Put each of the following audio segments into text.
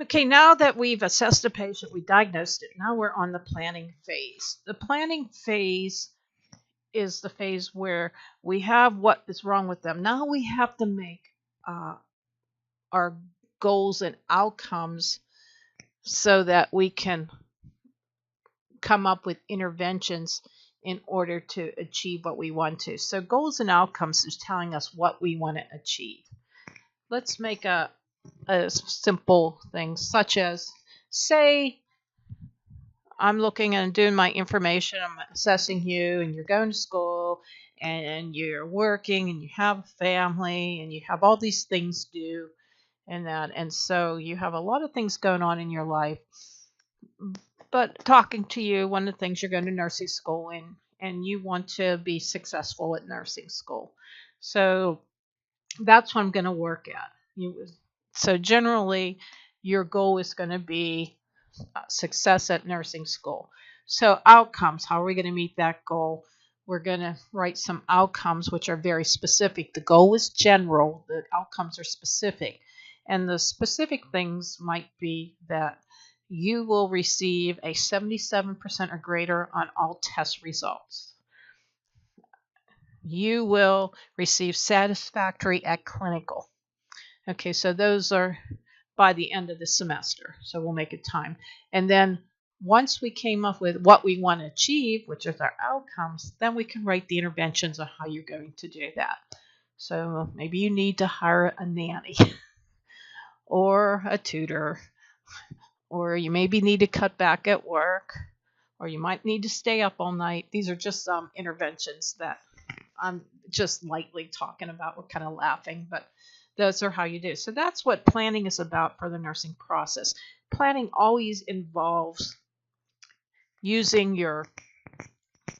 Okay, now that we've assessed a patient, we diagnosed it, now we're on the planning phase. The planning phase is the phase where we have what is wrong with them. Now we have to make uh, our goals and outcomes so that we can come up with interventions in order to achieve what we want to. So, goals and outcomes is telling us what we want to achieve. Let's make a simple thing, such as, say, I'm looking and doing my information, I'm assessing you, and you're going to school, and you're working, and you have a family, and you have all these things due, and that, and so you have a lot of things going on in your life. But talking to you, one of the things, you're going to nursing school, and you want to be successful at nursing school. So that's what I'm going to work at. So generally, your goal is going to be success at nursing school. So outcomes, how are we going to meet that goal? We're going to write some outcomes which are very specific. The goal is general, the outcomes are specific. And the specific things might be that you will receive a 77% or greater on all test results. You will receive satisfactory at clinical. Okay, so those are by the end of the semester. So we'll make a time. And then once we came up with what we want to achieve, which is our outcomes, then we can write the interventions on how you're going to do that. So maybe you need to hire a nanny or a tutor, or you maybe need to cut back at work, or you might need to stay up all night. These are just some interventions that I'm just lightly talking about. We're kind of laughing, but those are how you do. So that's what planning is about for the nursing process. Planning always involves using your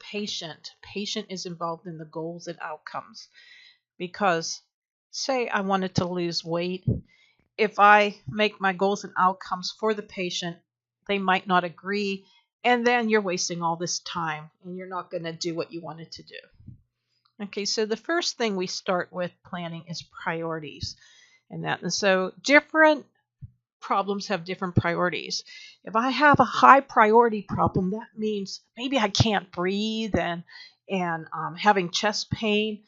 patient. Patient is involved in the goals and outcomes. Because, say, I wanted to lose weight, if I make my goals and outcomes for the patient, they might not agree, and then you're wasting all this time and you're not going to do what you wanted to do. Okay, so the first thing we start with planning is priorities. And so different problems have different priorities. If I have a high priority problem, that means maybe I can't breathe and having chest pain.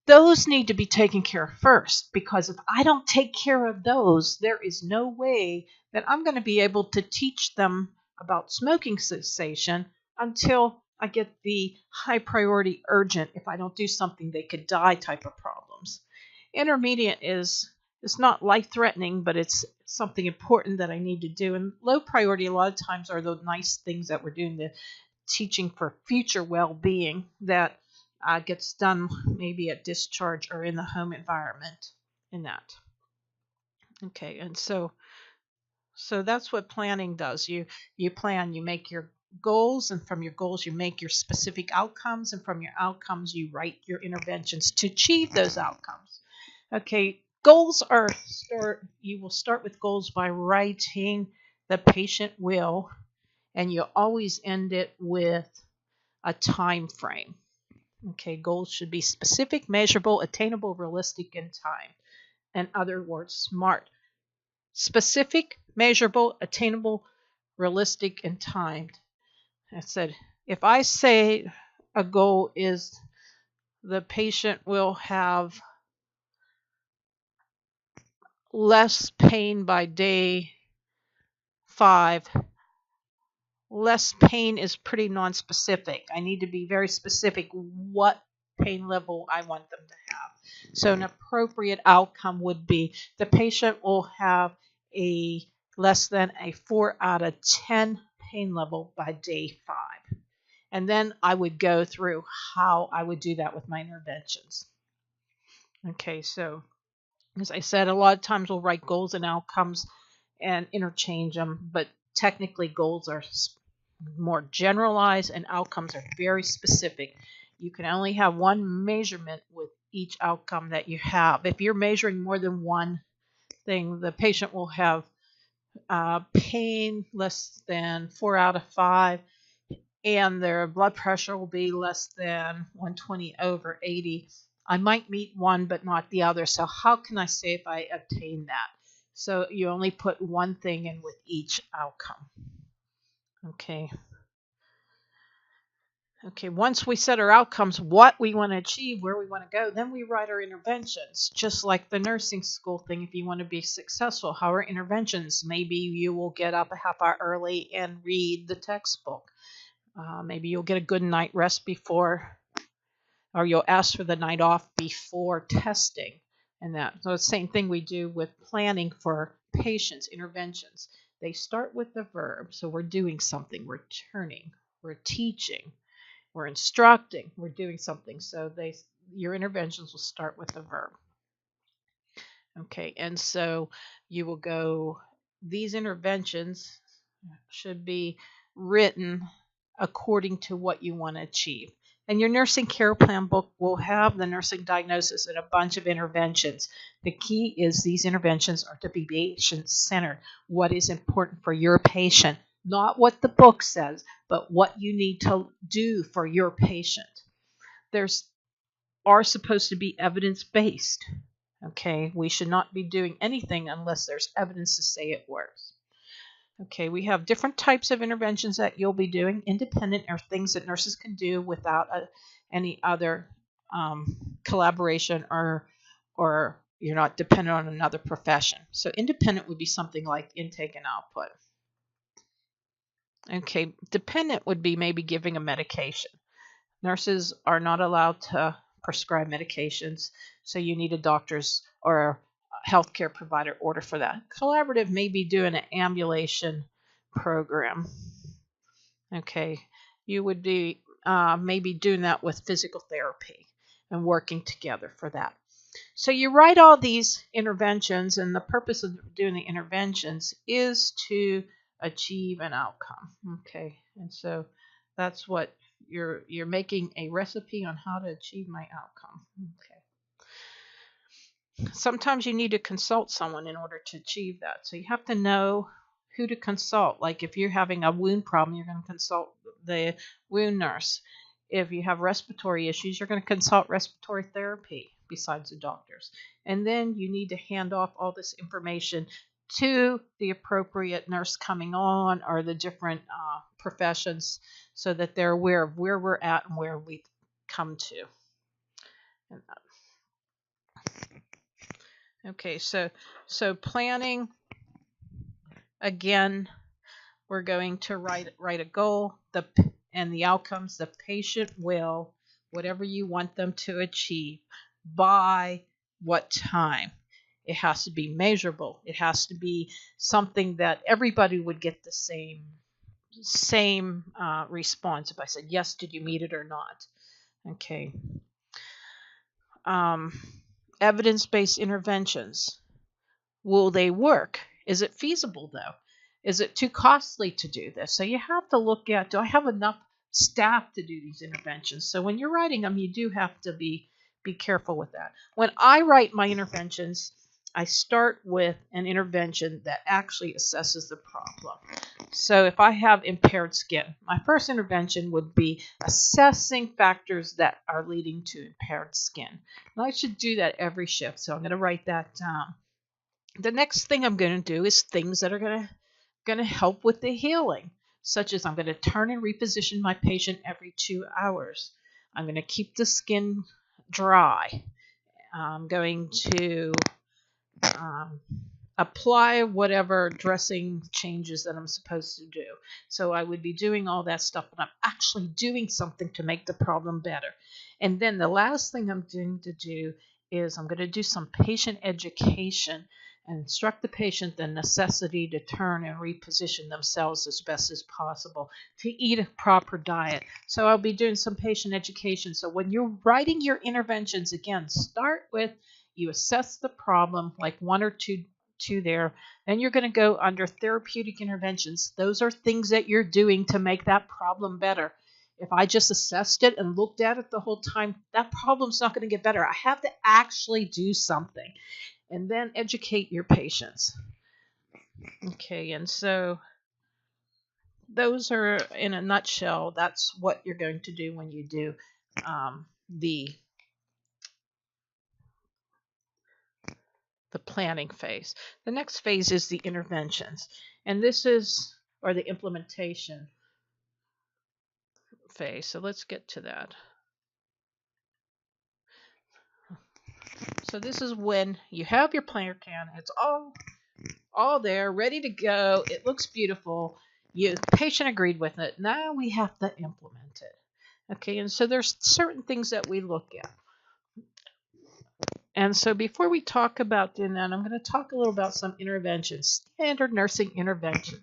Those need to be taken care of first, because if I don't take care of those, there is no way that I'm going to be able to teach them about smoking cessation until I get the high priority urgent. If I don't do something, they could die type of problems. Intermediate is it's not life threatening, but it's something important that I need to do. And low priority, a lot of times, are the nice things that we're doing, the teaching for future well being that gets done maybe at discharge or in the home environment in that. Okay, and so that's what planning does. You plan, you make your goals, and from your goals you make your specific outcomes, and from your outcomes you write your interventions to achieve those outcomes. Okay, goals are you will start with goals by writing the patient will, and you always end it with a time frame. Okay, goals should be specific, measurable, attainable, realistic, and time. In other words, SMART. Specific, measurable, attainable, realistic, and timed. I said, if I say a goal is the patient will have less pain by day 5, less pain is pretty non-specific. I need to be very specific what pain level I want them to have. So an appropriate outcome would be the patient will have a less than a 4 out of 10 pain level by day 5. And then I would go through how I would do that with my interventions. Okay, so as I said, a lot of times we'll write goals and outcomes and interchange them, but technically goals are more generalized and outcomes are very specific. You can only have one measurement with each outcome that you have. If you're measuring more than one thing, the patient will have pain less than 4 out of 5, and their blood pressure will be less than 120/80. I might meet one but not the other. So how can I say if I obtain that? So you only put one thing in with each outcome. Okay. Okay, once we set our outcomes, what we want to achieve, where we want to go, then we write our interventions, just like the nursing school thing. If you want to be successful, how are interventions? Maybe you will get up a half hour early and read the textbook. Maybe you'll get a good night rest before, or you'll ask for the night off before testing. And that, so the same thing we do with planning for patients' interventions. They start with the verb. So we're doing something, we're turning, we're teaching, we're instructing, we're doing something. So your interventions will start with the verb. Okay, and so you will go, these interventions should be written according to what you want to achieve. And your nursing care plan book will have the nursing diagnosis and a bunch of interventions. The key is these interventions are to be patient-centered. What is important for your patient, not what the book says, but what you need to do for your patient. There's are supposed to be evidence-based. Okay, we should not be doing anything unless there's evidence to say it works. Okay, we have different types of interventions that you'll be doing. Independent are things that nurses can do without any other collaboration, or you're not dependent on another profession. So independent would be something like intake and output. Okay, dependent would be maybe giving a medication. Nurses are not allowed to prescribe medications, so you need a doctor's or a healthcare provider order for that. Collaborative may be doing an ambulation program. Okay, you would be maybe doing that with physical therapy and working together for that. So you write all these interventions, and the purpose of doing the interventions is to achieve an outcome. Okay, and so that's what you're making a recipe on how to achieve my outcome. Okay. Sometimes you need to consult someone in order to achieve that. So you have to know who to consult. Like if you're having a wound problem, you're going to consult the wound nurse. If you have respiratory issues, you're going to consult respiratory therapy besides the doctors. And then you need to hand off all this information to the appropriate nurse coming on, or the different professions, so that they're aware of where we're at and where we've come to. Okay, so planning, again, we're going to write a goal, and the outcomes. The patient will, whatever you want them to achieve, by what time. It has to be measurable. It has to be something that everybody would get the same response. If I said, yes, did you meet it or not? Okay. Evidence-based interventions. Will they work? Is it feasible, though? Is it too costly to do this? So you have to look at, do I have enough staff to do these interventions? So when you're writing them, you do have to be careful with that. When I write my interventions, I start with an intervention that actually assesses the problem. So if I have impaired skin, my first intervention would be assessing factors that are leading to impaired skin. And I should do that every shift, so I'm going to write that down. The next thing I'm going to do is things that are going to help with the healing, such as I'm going to turn and reposition my patient every 2 hours. I'm going to keep the skin dry. I'm going to apply whatever dressing changes that I'm supposed to do. So I would be doing all that stuff, but I'm actually doing something to make the problem better. And then the last thing I'm going to do is I'm going to do some patient education and instruct the patient the necessity to turn and reposition themselves as best as possible, to eat a proper diet. So I'll be doing some patient education. So when you're writing your interventions, again, start with, you assess the problem, like 1 or 2 there. Then you're going to go under therapeutic interventions. Those are things that you're doing to make that problem better. If I just assessed it and looked at it the whole time, that problem's not going to get better. I have to actually do something. And then educate your patients. Okay, and so those are, in a nutshell, that's what you're going to do when you do the the planning phase. The next phase is the interventions, and this is, or the implementation phase. So let's get to that. So this is when you have your planner can. It's all there, ready to go. It looks beautiful. The patient agreed with it. Now we have to implement it. Okay, and so there's certain things that we look at. And so before we talk about doing that, I'm going to talk a little about some interventions, standard nursing interventions.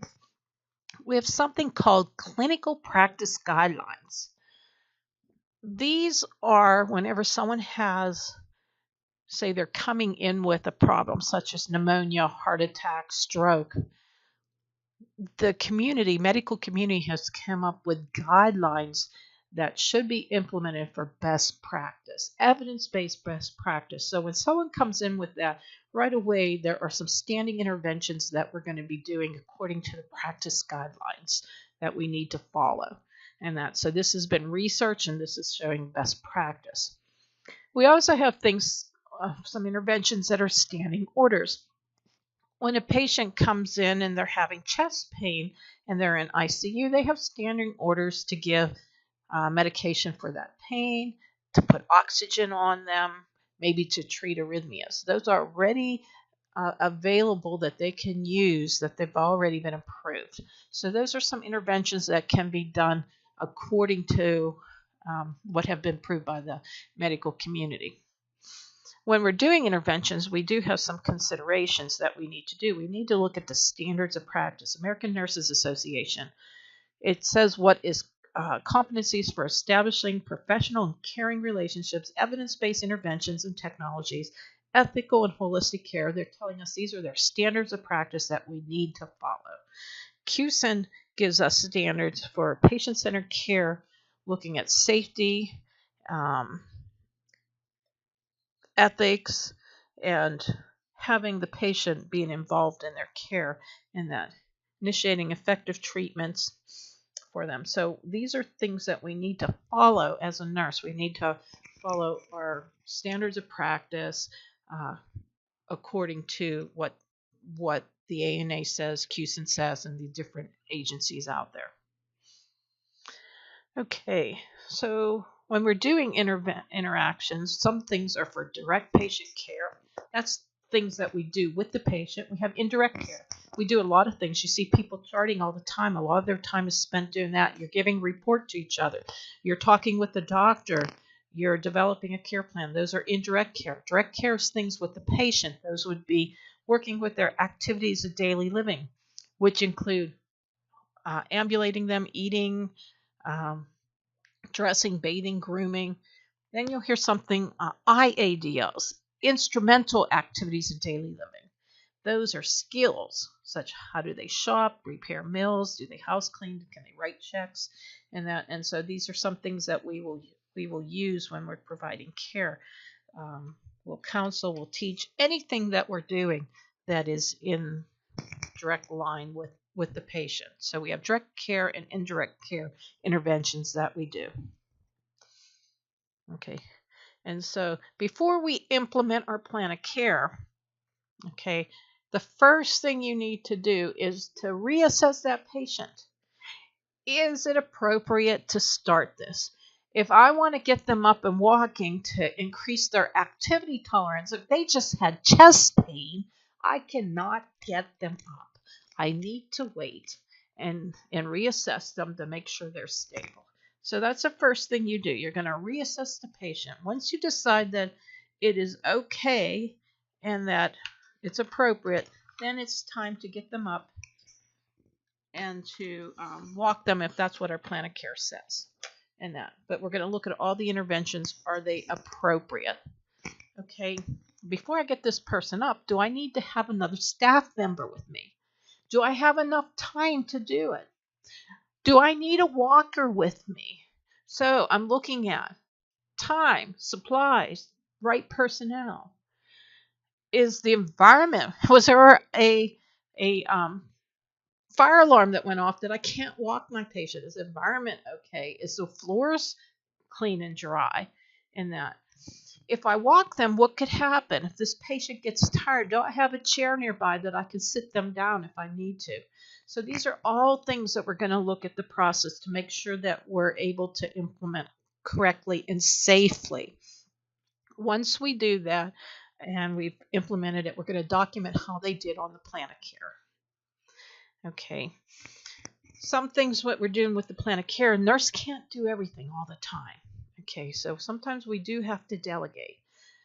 We have something called clinical practice guidelines. These are whenever someone has, say they're coming in with a problem such as pneumonia, heart attack, stroke, the medical community has come up with guidelines that should be implemented for best practice, evidence-based best practice. So when someone comes in with that, right away there are some standing interventions that we're going to be doing according to the practice guidelines that we need to follow. So this has been researched, and this is showing best practice. We also have things, some interventions that are standing orders. When a patient comes in and they're having chest pain and they're in ICU, they have standing orders to give medication for that pain, to put oxygen on them, maybe to treat arrhythmias. Those are already available that they can use, that they've already been approved. So those are some interventions that can be done according to what have been approved by the medical community. When we're doing interventions, we do have some considerations that we need to do. We need to look at the standards of practice. American Nurses Association, it says what is competencies for establishing professional and caring relationships, evidence-based interventions and technologies, ethical and holistic care. They're telling us these are their standards of practice that we need to follow. QCIN gives us standards for patient-centered care, looking at safety, ethics, and having the patient being involved in their care, and that initiating effective treatments for them. So these are things that we need to follow as a nurse. We need to follow our standards of practice according to what the ANA says, QCIN says, and the different agencies out there. Okay, so when we're doing interactions, some things are for direct patient care. That's things that we do with the patient. We have indirect care. We do a lot of things. You see people charting all the time. A lot of their time is spent doing that. You're giving report to each other. You're talking with the doctor. You're developing a care plan. Those are indirect care. Direct care is things with the patient. Those would be working with their activities of daily living, which include ambulating them, eating, dressing, bathing, grooming. Then you'll hear something, IADLs, instrumental activities of daily living. Those are skills, such how do they shop, repair mills, do they house clean, can they write checks, and so these are some things that we will use when we're providing care. We'll counsel, we'll teach, anything that we're doing that is in direct line with the patient. So we have direct care and indirect care interventions that we do. Okay, and so before we implement our plan of care, okay, the first thing you need to do is to reassess that patient. Is it appropriate to start this? If I want to get them up and walking to increase their activity tolerance, if they just had chest pain, I cannot get them up. I need to wait and reassess them to make sure they're stable. So that's the first thing you do. You're going to reassess the patient. Once you decide that it is okay and that it's appropriate, then it's time to get them up and to walk them if that's what our plan of care says. But we're going to look at all the interventions. Are they appropriate? Okay, before I get this person up, do I need to have another staff member with me? Do I have enough time to do it? Do I need a walker with me? So I'm looking at time, supplies, right personnel. Is the environment, was there a fire alarm that went off that I can't walk my patient? Is the environment okay? Is the floors clean and dry? And that if I walk them, what could happen? If this patient gets tired, do I have a chair nearby that I can sit them down if I need to? So these are all things that we're going to look at the process to make sure that we're able to implement correctly and safely. Once we do that and we've implemented it, we're going to document how they did on the plan of care. Okay. Some things what we're doing with the plan of care, a nurse can't do everything all the time. Okay, so sometimes we do have to delegate.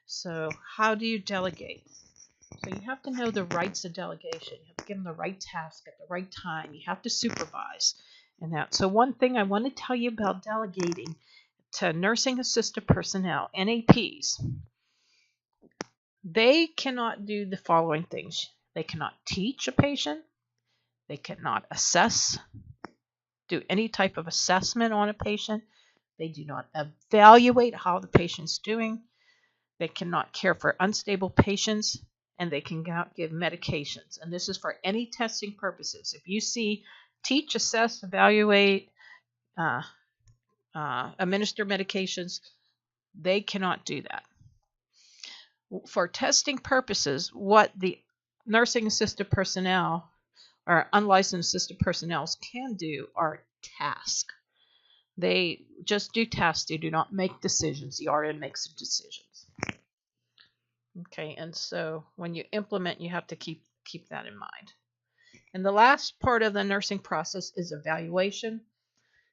So how do you delegate? So you have to know the rights of delegation. You have to give them the right task at the right time. You have to supervise and that. So one thing I want to tell you about delegating to nursing assisted personnel, NAPs, they cannot do the following things. They cannot teach a patient. They cannot do any type of assessment on a patient. They do not evaluate how the patient's doing. They cannot care for unstable patients, and they cannot give medications. And this is for any testing purposes. If you see teach, assess, evaluate, administer medications, they cannot do that. For testing purposes, what the nursing assisted personnel or unlicensed assisted personnel can do are tasks. They just do tasks. They do not make decisions. The RN makes the decisions. Okay, and so when you implement, you have to keep that in mind. And the last part of the nursing process is evaluation.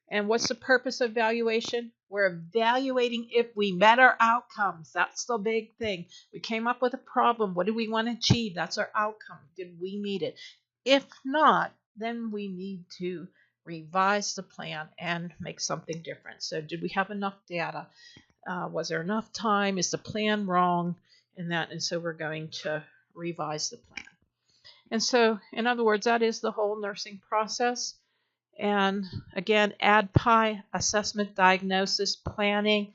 And what's the purpose of evaluation? We're evaluating if we met our outcomes. That's the big thing. We came up with a problem. What do we want to achieve? That's our outcome. Did we meet it? If not, then we need to revise the plan and make something different. So did we have enough data? Was there enough time? Is the plan wrong? And so we're going to revise the plan. And so, in other words, that is the whole nursing process. And again, ADPI, assessment, diagnosis, planning,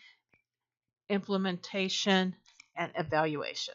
implementation, and evaluation.